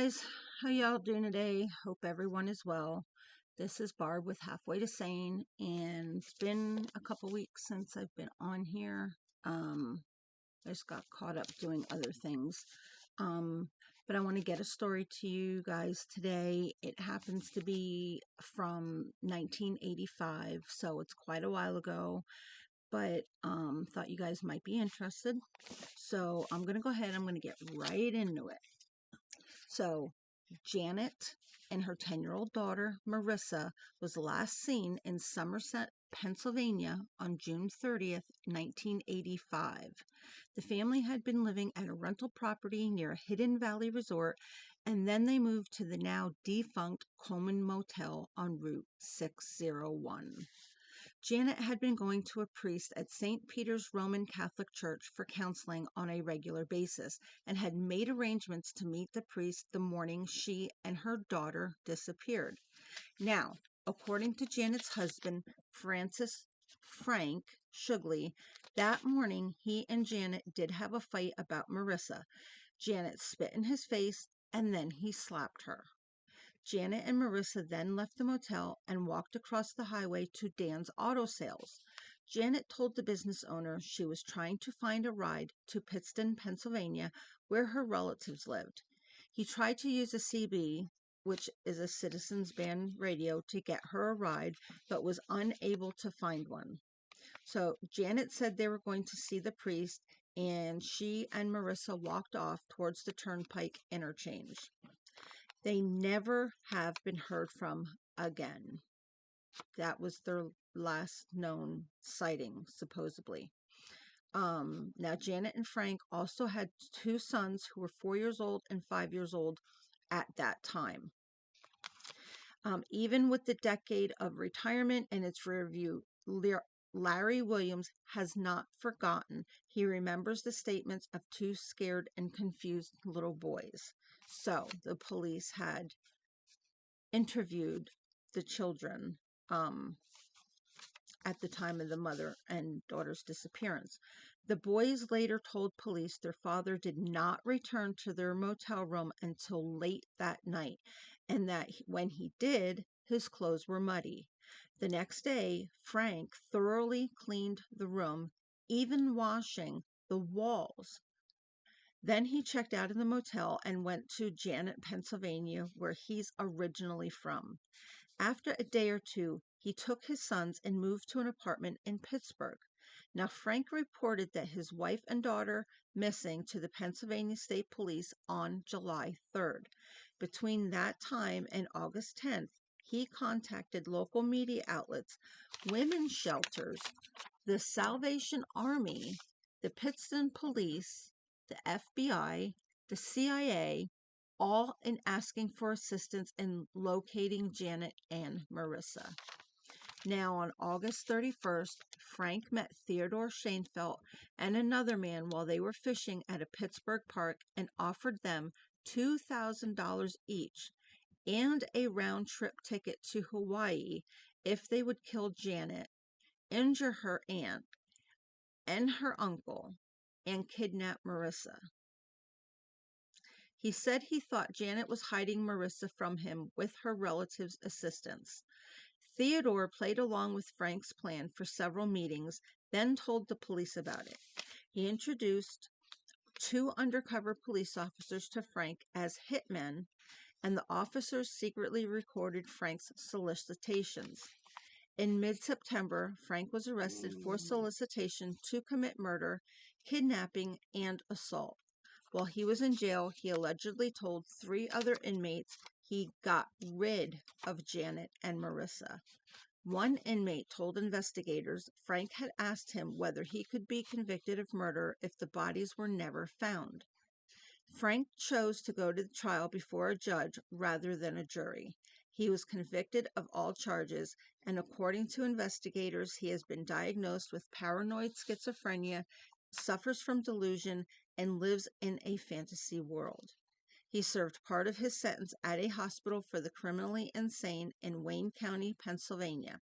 guys, how y'all doing today? Hope everyone is well. This is Barb with Halfway to Sane, and it's been a couple weeks since I've been on here. I just got caught up doing other things. But I want to get a story to you guys today. It happens to be from 1985, so it's quite a while ago, but thought you guys might be interested. So I'm going to go ahead, I'm going to get right into it. So, Janet and her 10-year-old daughter, Marissa, was last seen in Somerset, Pennsylvania on June 30th, 1985. The family had been living at a rental property near Hidden Valley Resort, and then they moved to the now defunct Coleman Motel on Route 601. Janet had been going to a priest at St. Peter's Roman Catholic Church for counseling on a regular basis and had made arrangements to meet the priest the morning she and her daughter disappeared. Now, according to Janet's husband, Frank Shuglie, that morning he and Janet did have a fight about Marissa. Janet spit in his face and then he slapped her. Janet and Marissa then left the motel and walked across the highway to Dan's Auto Sales. Janet told the business owner she was trying to find a ride to Pittston, Pennsylvania, where her relatives lived. He tried to use a CB, which is a citizens band radio, to get her a ride, but was unable to find one. So Janet said they were going to see the priest, and she and Marissa walked off towards the Turnpike interchange. They never have been heard from again. That was their last known sighting, supposedly. Now, Janet and Frank also had two sons who were 4 years old and 5 years old at that time. Even with the decade of retirement and its rear view, Larry Williams has not forgotten. He remembers the statements of two scared and confused little boys. So the police had interviewed the children at the time of the mother and daughter's disappearance. The boys later told police their father did not return to their motel room until late that night, and that when he did, his clothes were muddy. The next day, Frank thoroughly cleaned the room, even washing the walls. Then he checked out of the motel and went to Janet, Pennsylvania, where he's originally from. After a day or two, he took his sons and moved to an apartment in Pittsburgh. Now, Frank reported that his wife and daughter missing to the Pennsylvania State Police on July 3rd. Between that time and August 10th, he contacted local media outlets, women's shelters, the Salvation Army, the Pittston Police, the FBI, the CIA, all in asking for assistance in locating Janet and Marissa. Now, on August 31st, Frank met Theodore Schoenfeld and another man while they were fishing at a Pittsburgh park and offered them $2,000 each and a round-trip ticket to Hawaii if they would kill Janet, injure her aunt and her uncle, and kidnap Marissa. He said he thought Janet was hiding Marissa from him with her relatives' assistance. Theodore played along with Frank's plan for several meetings, then told the police about it. He introduced two undercover police officers to Frank as hitmen, and the officers secretly recorded Frank's solicitations. In mid-September, Frank was arrested for solicitation to commit murder, kidnapping, and assault. While he was in jail, he allegedly told 3 other inmates he got rid of Janet and Marissa. One inmate told investigators Frank had asked him whether he could be convicted of murder if the bodies were never found. Frank chose to go to trial before a judge rather than a jury. He was convicted of all charges, and according to investigators, he has been diagnosed with paranoid schizophrenia, suffers from delusion, and lives in a fantasy world. He served part of his sentence at a hospital for the criminally insane in Wayne County, Pennsylvania.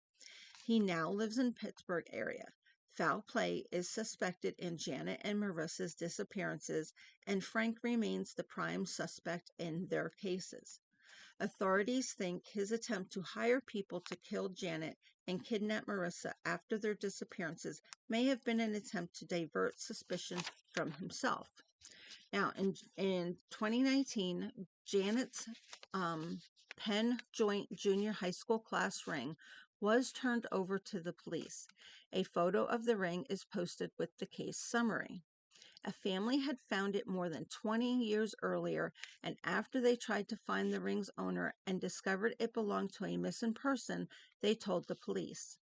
He now lives in Pittsburgh area. Foul play is suspected in Janet and Marissa's disappearances, and Frank remains the prime suspect in their cases. Authorities think his attempt to hire people to kill Janet and kidnap Marissa after their disappearances may have been an attempt to divert suspicion from himself. Now, in 2019, Janet's Penn Joint Junior High School class ring was turned over to the police. A photo of the ring is posted with the case summary. A family had found it more than 20 years earlier, and after they tried to find the ring's owner and discovered it belonged to a missing person, they told the police.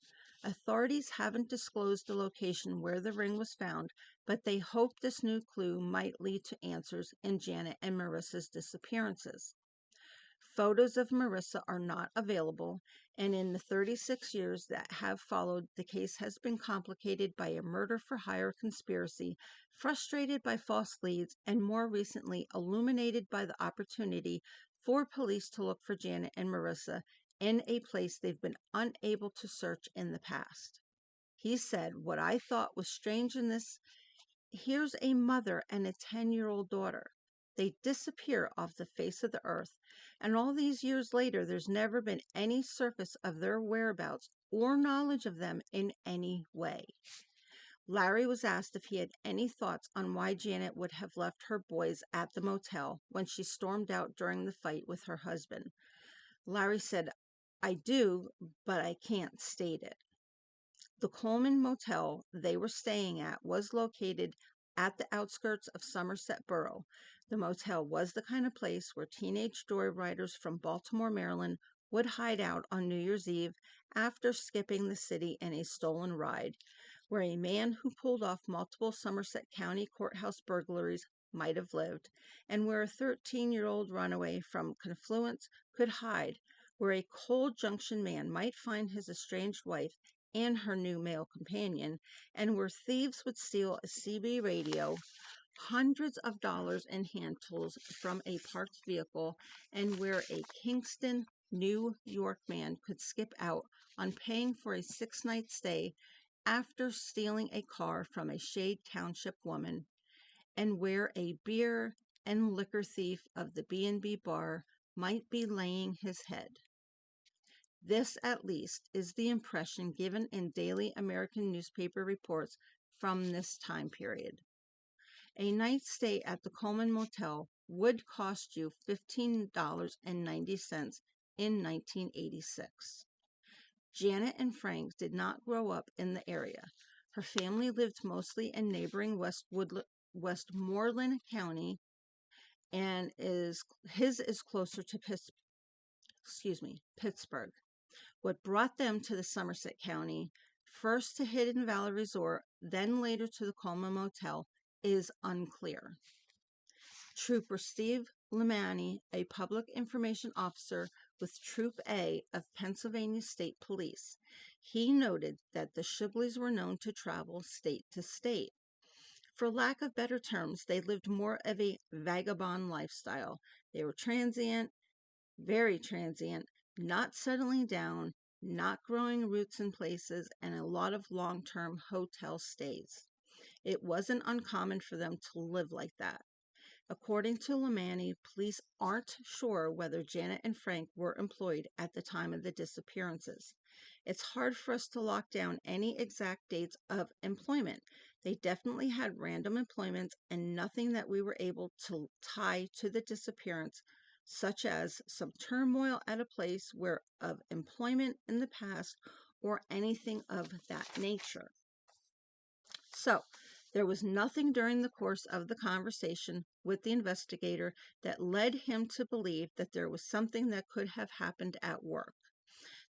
Authorities haven't disclosed the location where the ring was found, but they hope this new clue might lead to answers in Janet and Marissa's disappearances. Photos of Marissa are not available, and in the 36 years that have followed, the case has been complicated by a murder-for-hire conspiracy, frustrated by false leads, and more recently illuminated by the opportunity for police to look for Janet and Marissa in a place they've been unable to search in the past. He said, "What I thought was strange in this, here's a mother and a 10-year-old daughter. They disappear off the face of the earth, and all these years later, there's never been any surface of their whereabouts or knowledge of them in any way." Larry was asked if he had any thoughts on why Janet would have left her boys at the motel when she stormed out during the fight with her husband. Larry said, "I do, but I can't state it." The Coleman Motel they were staying at was located at the outskirts of Somerset Borough. The motel was the kind of place where teenage joyriders from Baltimore, Maryland would hide out on New Year's Eve after skipping the city in a stolen ride, where a man who pulled off multiple Somerset County courthouse burglaries might have lived, and where a 13-year-old runaway from Confluence could hide, where a Cold Junction man might find his estranged wife and her new male companion, and where thieves would steal a CB radio, hundreds of dollars in hand tools from a parked vehicle, and where a Kingston, New York man could skip out on paying for a 6-night stay after stealing a car from a Shade Township woman, and where a beer and liquor thief of the B&B bar might be laying his head. This, at least, is the impression given in daily American newspaper reports from this time period. A night stay at the Coleman Motel would cost you $15.90 in 1986. Janet and Frank did not grow up in the area. Her family lived mostly in neighboring Westmoreland County, and his is closer to Pittsburgh. What brought them to the Somerset County, first to Hidden Valley Resort, then later to the Coleman Motel, is unclear. Trooper Steve Lemani, a public information officer with Troop A of Pennsylvania State Police, he noted that the Shuglies were known to travel state to state. For lack of better terms, they lived more of a vagabond lifestyle. They were transient, very transient, not settling down, not growing roots in places, and a lot of long-term hotel stays. It wasn't uncommon for them to live like that. According to Lemani, police aren't sure whether Janet and Frank were employed at the time of the disappearances. It's hard for us to lock down any exact dates of employment. They definitely had random employments and nothing that we were able to tie to the disappearance, such as some turmoil at a place of employment in the past or anything of that nature. So, there was nothing during the course of the conversation with the investigator that led him to believe that there was something that could have happened at work.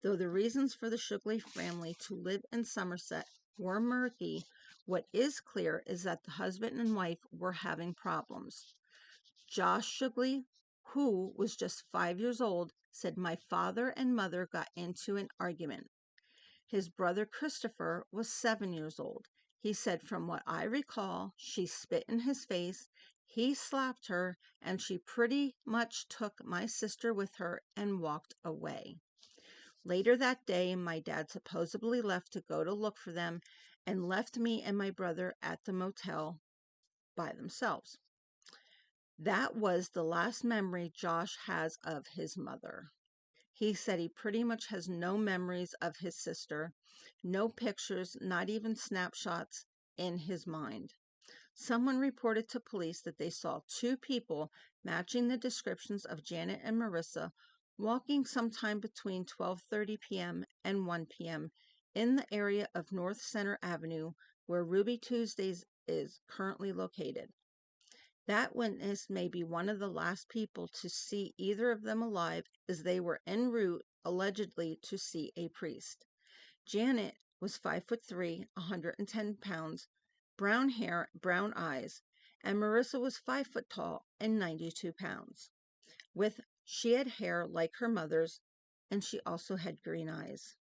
Though the reasons for the Shuglie family to live in Somerset were murky, what is clear is that the husband and wife were having problems. Josh Shuglie, who was just 5 years old, said, "My father and mother got into an argument." His brother Christopher was 7 years old. He said, "From what I recall, she spit in his face, he slapped her, and she pretty much took my sister with her and walked away." Later that day, my dad supposedly left to go to look for them, and left me and my brother at the motel by themselves. That was the last memory Josh has of his mother. He said he pretty much has no memories of his sister, no pictures, not even snapshots in his mind. Someone reported to police that they saw two people matching the descriptions of Janet and Marissa walking sometime between 12:30 p.m. and 1 p.m. in the area of North Center Avenue, where Ruby Tuesdays is currently located. That witness may be one of the last people to see either of them alive, as they were en route, allegedly, to see a priest. Janet was 5'3", 110 pounds, brown hair, brown eyes, and Marissa was 5 foot tall and 92 pounds. She had hair like her mother's, and she also had green eyes.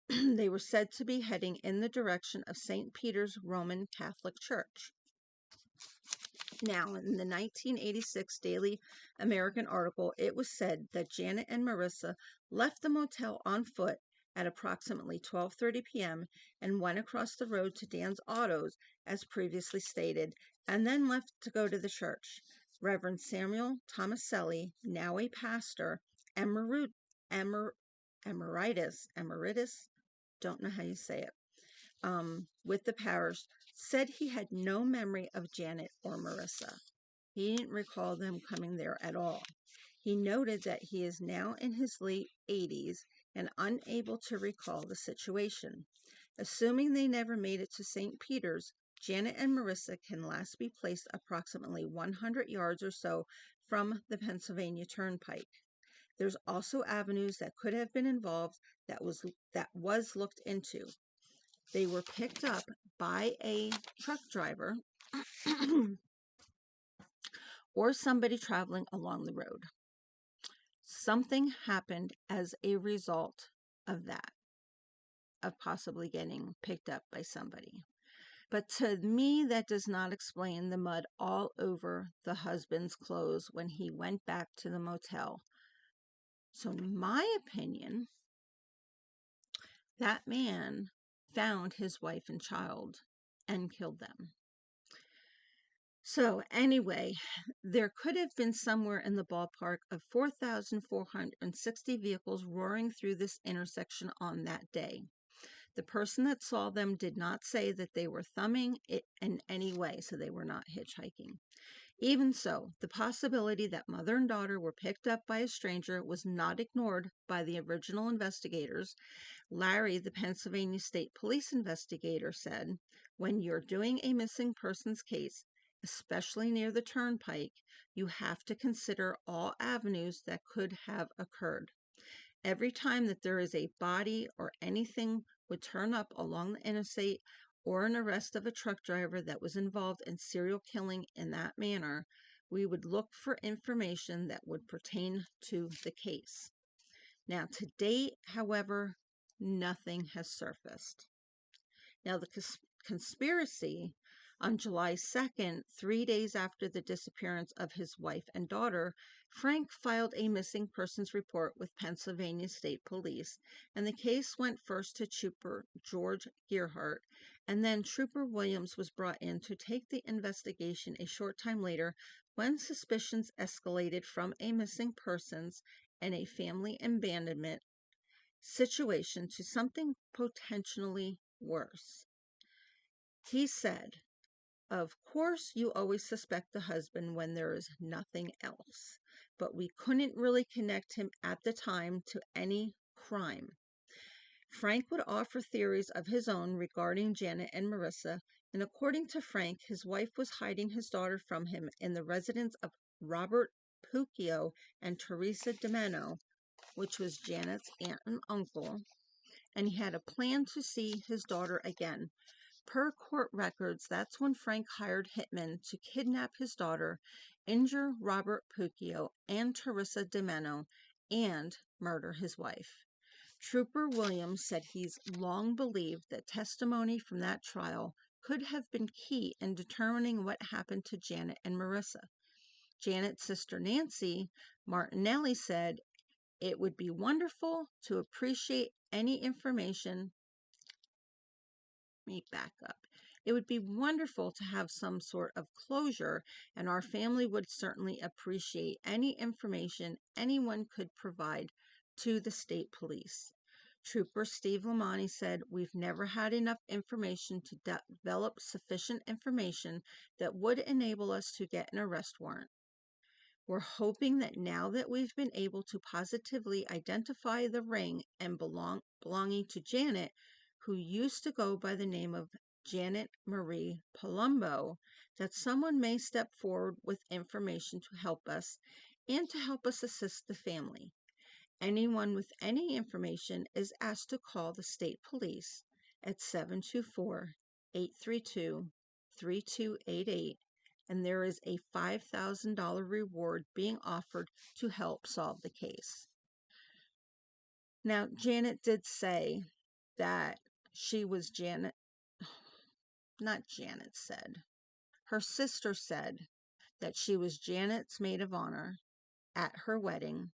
They were said to be heading in the direction of St. Peter's Roman Catholic Church. Now, in the 1986 Daily American article, it was said that Janet and Marissa left the motel on foot at approximately 12:30 p.m. and went across the road to Dan's Autos, as previously stated, and then left to go to the church. Reverend Samuel Tomaselli, now a pastor, emeritus, don't know how you say it, with the parish, said he had no memory of Janet or Marissa. He didn't recall them coming there at all. He noted that he is now in his late 80s and unable to recall the situation. Assuming they never made it to St. Peter's, Janet and Marissa can last be placed approximately 100 yards or so from the Pennsylvania Turnpike. There's also avenues that could have been involved that was looked into. They were picked up by a truck driver or somebody traveling along the road. Something happened as a result of that, of possibly getting picked up by somebody. But to me, that does not explain the mud all over the husband's clothes when he went back to the motel. So in my opinion, that man found his wife and child and killed them. So anyway, there could have been somewhere in the ballpark of 4,460 vehicles roaring through this intersection on that day. The person that saw them did not say that they were thumbing it in any way, so they were not hitchhiking. Even so, the possibility that mother and daughter were picked up by a stranger was not ignored by the original investigators. Larry, the Pennsylvania State Police investigator, said, "When you're doing a missing persons case, especially near the turnpike, you have to consider all avenues that could have occurred. Every time that there is a body or anything would turn up along the interstate, or an arrest of a truck driver that was involved in serial killing in that manner, we would look for information that would pertain to the case." Now, to date, however, nothing has surfaced. Now, the conspiracy on July 2nd, 3 days after the disappearance of his wife and daughter, Frank filed a missing persons report with Pennsylvania State Police, and the case went first to Trooper George Gearhart, and then Trooper Williams was brought in to take the investigation a short time later when suspicions escalated from a missing persons and a family abandonment situation to something potentially worse. He said, "Of course, you always suspect the husband when there is nothing else, but we couldn't really connect him at the time to any crime." Frank would offer theories of his own regarding Janet and Marissa, and according to Frank, his wife was hiding his daughter from him in the residence of Robert Puccio and Teresa DiMeno, which was Janet's aunt and uncle, and he had a plan to see his daughter again. Per court records, that's when Frank hired hitmen to kidnap his daughter, injure Robert Puccio and Teresa DiMeno, and murder his wife. Trooper Williams said he's long believed that testimony from that trial could have been key in determining what happened to Janet and Marissa. Janet's sister Nancy Martinelli said, "It would be wonderful to appreciate any information me back up. It would be wonderful to have some sort of closure, and our family would certainly appreciate any information anyone could provide to the state police. Trooper Steve Lamani said, "We've never had enough information to develop sufficient information that would enable us to get an arrest warrant. We're hoping that now that we've been able to positively identify the ring and belonging to Janet, who used to go by the name of Janet Marie Palumbo, that someone may step forward with information to help us and to help us assist the family. Anyone with any information is asked to call the state police at 724-832-3288, and there is a $5,000 reward being offered to help solve the case." Now, Janet did say that she was not Janet said, her sister said that she was Janet's maid of honor at her wedding,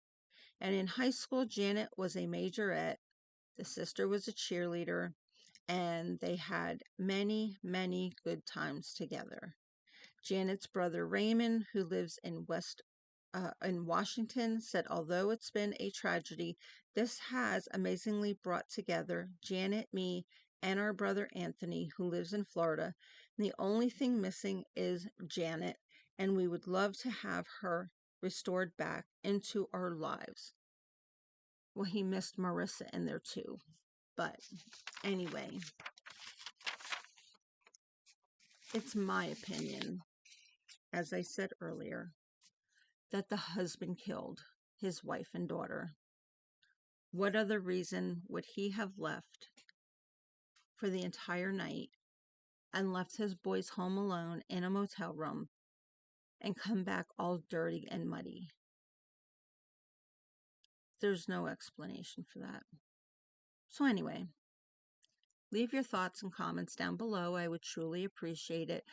and in high school, Janet was a majorette, the sister was a cheerleader, and they had many, many good times together. Janet's brother Raymond, who lives in Washington, said, "Although it's been a tragedy, this has amazingly brought together Janet, me, and our brother Anthony, who lives in Florida. The only thing missing is Janet, and we would love to have her restored back into our lives." Well, he missed Marissa in there too. But anyway, it's my opinion, as I said earlier, that the husband killed his wife and daughter. What other reason would he have left for the entire night and left his boys home alone in a motel room and come back all dirty and muddy? There's no explanation for that. So anyway, leave your thoughts and comments down below. I would truly appreciate it.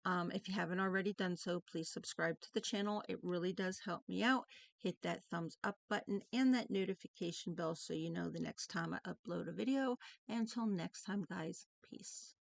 If you haven't already done so, please subscribe to the channel. It really does help me out. Hit that thumbs up button and that notification bell so you know the next time I upload a video. And until next time, guys, peace.